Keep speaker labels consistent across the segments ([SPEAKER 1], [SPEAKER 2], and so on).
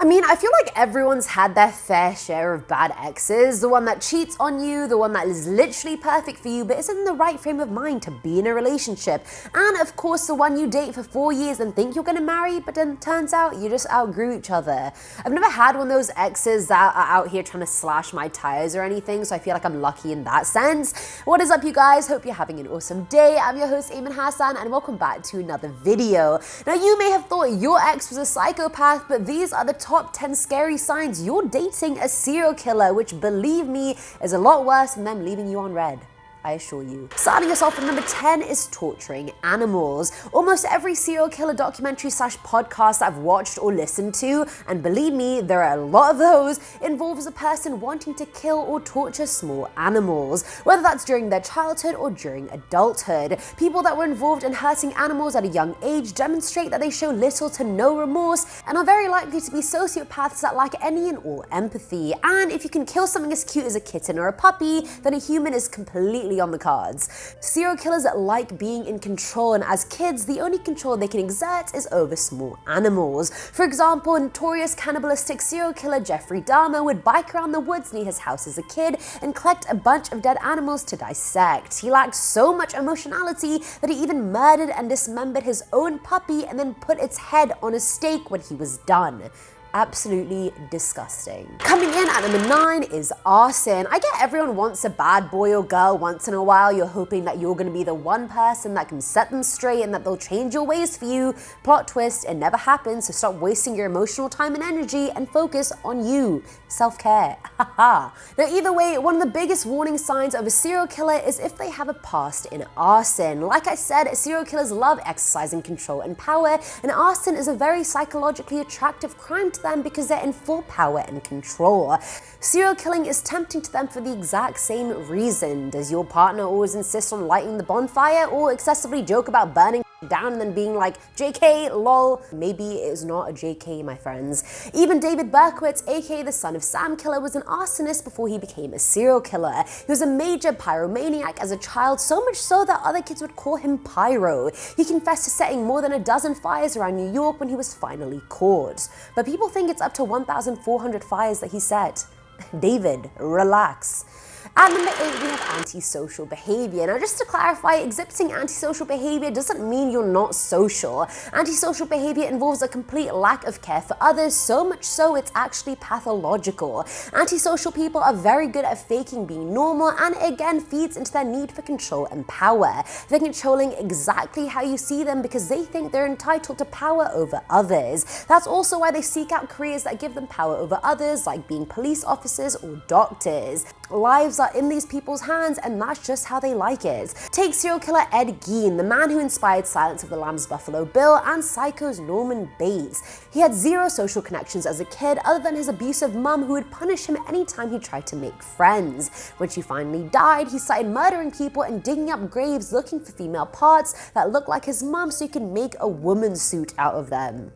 [SPEAKER 1] I mean, I feel like everyone's had their fair share of bad exes. The one that cheats on you, the one that is literally perfect for you but isn't in the right frame of mind to be in a relationship. And of course, the one you date for 4 years and think you're gonna marry, but then turns out you just outgrew each other. I've never had one of those exes that are out here trying to slash my tires or anything, so I feel like I'm lucky in that sense. What is up, you guys? Hope you're having an awesome day. I'm your host, Eamon Hassan, and welcome back to another video. Now, you may have thought your ex was a psychopath, but these are the top 10 scary signs you're dating a serial killer, which, believe me, is a lot worse than them leaving you on red, I assure you. Starting us off at number 10 is torturing animals. Almost every serial killer documentary / podcast I've watched or listened to, and believe me, there are a lot of those, involves a person wanting to kill or torture small animals, whether that's during their childhood or during adulthood. People that were involved in hurting animals at a young age demonstrate that they show little to no remorse and are very likely to be sociopaths that lack any and all empathy. And if you can kill something as cute as a kitten or a puppy, then a human is completely on the cards. Serial killers like being in control, and as kids, the only control they can exert is over small animals. For example, notorious cannibalistic serial killer Jeffrey Dahmer would bike around the woods near his house as a kid and collect a bunch of dead animals to dissect. He lacked so much emotionality that he even murdered and dismembered his own puppy and then put its head on a stake when he was done. Absolutely disgusting. Coming in at number 9 is arson. I get everyone wants a bad boy or girl once in a while. You're hoping that you're gonna be the one person that can set them straight and that they'll change your ways for you. Plot twist, it never happens, so stop wasting your emotional time and energy and focus on you. Self-care, haha. Now, either way, one of the biggest warning signs of a serial killer is if they have a past in arson. Like I said, serial killers love exercising control and power, and arson is a very psychologically attractive crime to them because they're in full power and control. Serial killing is tempting to them for the exact same reason. Does your partner always insist on lighting the bonfire or excessively joke about burning down and then being like, JK, lol? Maybe it is not a JK, my friends. Even David Berkowitz, aka the son of Sam Killer, was an arsonist before he became a serial killer. He was a major pyromaniac as a child, so much so that other kids would call him Pyro. He confessed to setting more than a dozen fires around New York when he was finally caught. But people think it's up to 1,400 fires that he set. David, relax. At number 8, we have antisocial behavior. Now, just to clarify, exhibiting antisocial behavior doesn't mean you're not social. Antisocial behavior involves a complete lack of care for others, so much so it's actually pathological. Antisocial people are very good at faking being normal, and it again feeds into their need for control and power. They're controlling exactly how you see them because they think they're entitled to power over others. That's also why they seek out careers that give them power over others, like being police officers or doctors. Lives are in these people's hands, and that's just how they like it. Take serial killer Ed Gein, the man who inspired Silence of the Lambs' Buffalo Bill and Psycho's Norman Bates. He had zero social connections as a kid other than his abusive mum, who would punish him anytime he tried to make friends. When she finally died, he started murdering people and digging up graves looking for female parts that looked like his mum so he could make a woman's suit out of them.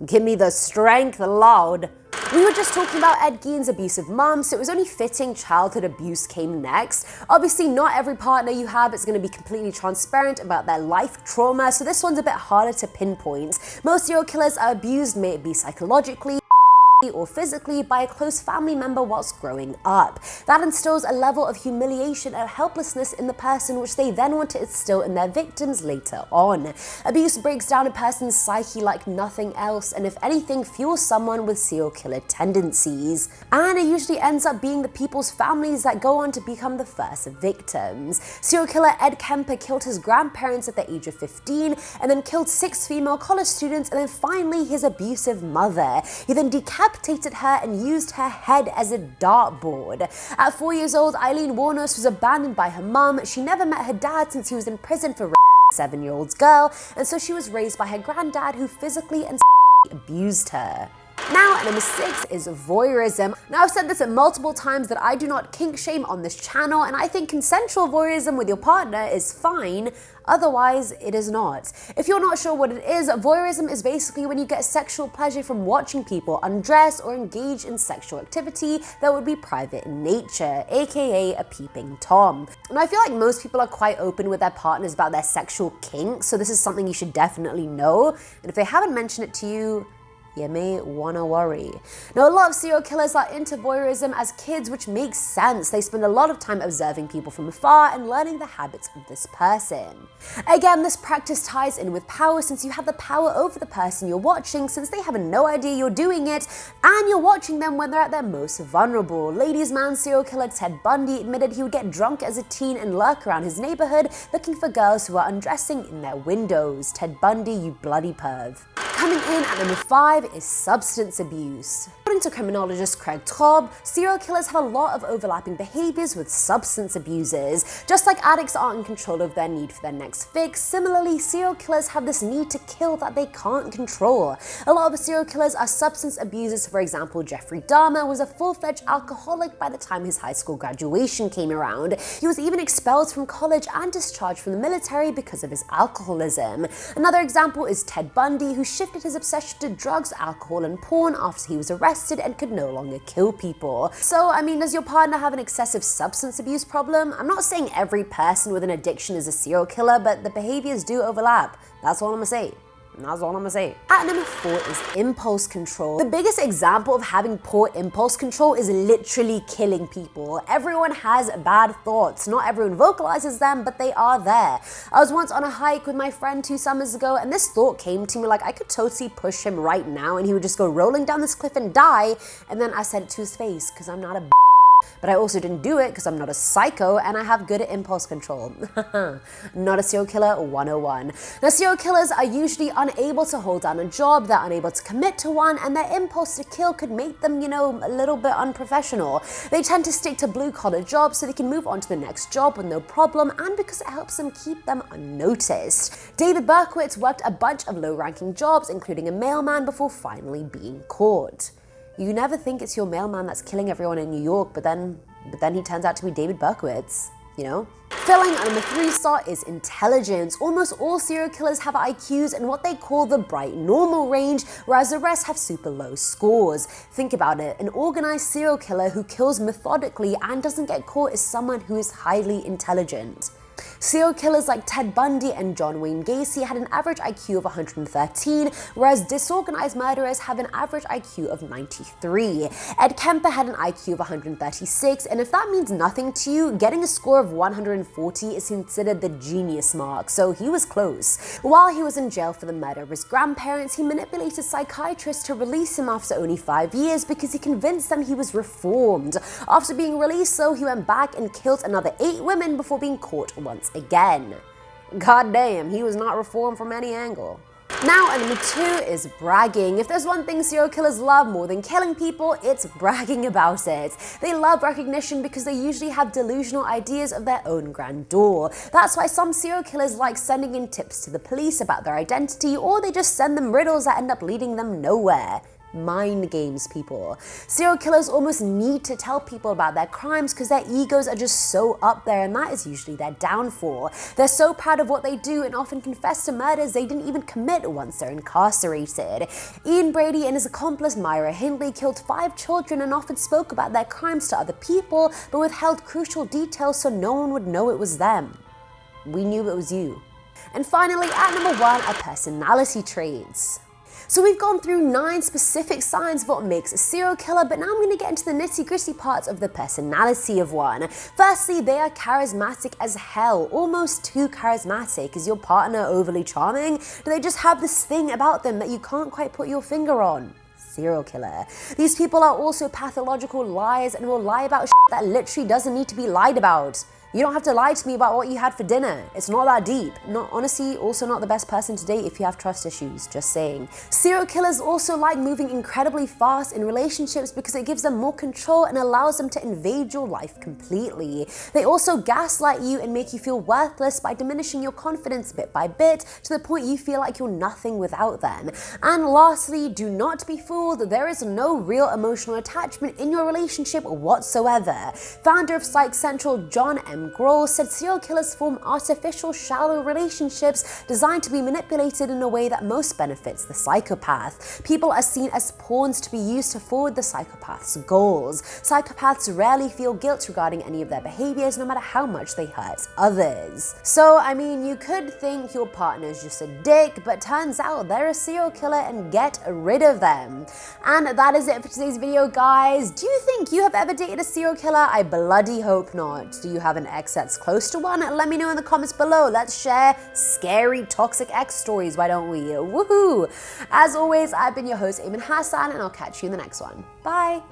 [SPEAKER 1] Give me the strength, Lord. We were just talking about Ed Gein's abusive mum, so it was only fitting childhood abuse came next. Obviously, not every partner you have is going to be completely transparent about their life trauma, so this one's a bit harder to pinpoint. Most serial killers are abused, may it be psychologically or physically, by a close family member whilst growing up. That instills a level of humiliation and helplessness in the person, which they then want to instill in their victims later on. Abuse breaks down a person's psyche like nothing else, and if anything, fuels someone with serial killer tendencies. And it usually ends up being the people's families that go on to become the first victims. Serial killer Ed Kemper killed his grandparents at the age of 15, and then killed 6 female college students, and then finally his abusive mother. He then decapitated her and used her head as a dartboard. At 4 years old, Eileen Warnos was abandoned by her mum. She never met her dad since he was in prison for a 7-year-old girl, and so she was raised by her granddad, who physically and abused her. Now, at number 6 is voyeurism. Now, I've said this multiple times that I do not kink shame on this channel, and I think consensual voyeurism with your partner is fine. Otherwise, it is not. If you're not sure what it is, voyeurism is basically when you get sexual pleasure from watching people undress or engage in sexual activity that would be private in nature, aka a peeping Tom. And I feel like most people are quite open with their partners about their sexual kinks, so this is something you should definitely know. And if they haven't mentioned it to you, You may wanna worry. Now, a lot of serial killers are into voyeurism as kids, which makes sense. They spend a lot of time observing people from afar and learning the habits of this person. Again, this practice ties in with power, since you have the power over the person you're watching, since they have no idea you're doing it, and you're watching them when they're at their most vulnerable. Ladies' man serial killer Ted Bundy admitted he would get drunk as a teen and lurk around his neighborhood looking for girls who are undressing in their windows. Ted Bundy, you bloody perv. Coming in at number 5 is substance abuse. According to criminologist Craig Taub, serial killers have a lot of overlapping behaviors with substance abusers. Just like addicts aren't in control of their need for their next fix, similarly, serial killers have this need to kill that they can't control. A lot of serial killers are substance abusers. For example, Jeffrey Dahmer was a full-fledged alcoholic by the time his high school graduation came around. He was even expelled from college and discharged from the military because of his alcoholism. Another example is Ted Bundy, who shifted his obsession to drugs, alcohol, and porn after he was arrested and could no longer kill people. So, I mean, does your partner have an excessive substance abuse problem? I'm not saying every person with an addiction is a serial killer, but the behaviors do overlap. That's all I'm gonna say. That's all I'm gonna say. At number 4 is impulse control. The biggest example of having poor impulse control is literally killing people. Everyone has bad thoughts. Not everyone vocalizes them, but they are there. I was once on a hike with my friend 2 summers ago, and this thought came to me, like, I could totally push him right now and he would just go rolling down this cliff and die. And then I said it to his face, because I'm not a but I also didn't do it because I'm not a psycho and I have good impulse control. Not a serial killer 101. Now, serial killers are usually unable to hold down a job, they're unable to commit to one, and their impulse to kill could make them, a little bit unprofessional. They tend to stick to blue-collar jobs so they can move on to the next job with no problem, and because it helps them keep them unnoticed. David Berkowitz worked a bunch of low-ranking jobs, including a mailman, before finally being caught. You never think it's your mailman that's killing everyone in New York, but then he turns out to be David Berkowitz, Filling at number 3 slot is intelligence. Almost all serial killers have IQs in what they call the bright normal range, whereas the rest have super low scores. Think about it, an organized serial killer who kills methodically and doesn't get caught is someone who is highly intelligent. Serial killers like Ted Bundy and John Wayne Gacy had an average IQ of 113, whereas disorganized murderers have an average IQ of 93. Ed Kemper had an IQ of 136, and if that means nothing to you, getting a score of 140 is considered the genius mark, so he was close. While he was in jail for the murder of his grandparents, he manipulated psychiatrists to release him after only 5 years because he convinced them he was reformed. After being released, though, he went back and killed another 8 women before being caught once again. God damn, he was not reformed from any angle. Now, at number 2 is bragging. If there's one thing serial killers love more than killing people, it's bragging about it. They love recognition because they usually have delusional ideas of their own grandeur. That's why some serial killers like sending in tips to the police about their identity, or they just send them riddles that end up leading them nowhere. Mind games, people. Serial killers almost need to tell people about their crimes because their egos are just so up there, and that is usually their downfall. They're so proud of what they do and often confess to murders they didn't even commit once they're incarcerated. Ian Brady and his accomplice Myra Hindley killed 5 children and often spoke about their crimes to other people, but withheld crucial details so no one would know it was them. We knew it was you. And finally, at number 1 are personality traits. So we've gone through 9 specific signs of what makes a serial killer, but now I'm going to get into the nitty-gritty parts of the personality of one. Firstly, they are charismatic as hell, almost too charismatic. Is your partner overly charming? Do they just have this thing about them that you can't quite put your finger on? Serial killer. These people are also pathological liars and will lie about shit that literally doesn't need to be lied about. You don't have to lie to me about what you had for dinner. It's not that deep. Honestly, also not the best person to date if you have trust issues, just saying. Serial killers also like moving incredibly fast in relationships because it gives them more control and allows them to invade your life completely. They also gaslight you and make you feel worthless by diminishing your confidence bit by bit to the point you feel like you're nothing without them. And lastly, do not be fooled ruled, there is no real emotional attachment in your relationship whatsoever. Founder of Psych Central John M. Grohl said serial killers form artificial, shallow relationships designed to be manipulated in a way that most benefits the psychopath. People are seen as pawns to be used to forward the psychopath's goals. Psychopaths rarely feel guilt regarding any of their behaviors, no matter how much they hurt others. So, I mean, you could think your partner's just a dick, but turns out they're a serial killer and get rid of them. And that is it for today's video, guys. Do you think you have ever dated a serial killer? I bloody hope not. Do you have an ex that's close to one? Let me know in the comments below. Let's share scary, toxic ex stories, why don't we? Woohoo! As always, I've been your host, Eamon Hassan, and I'll catch you in the next one. Bye!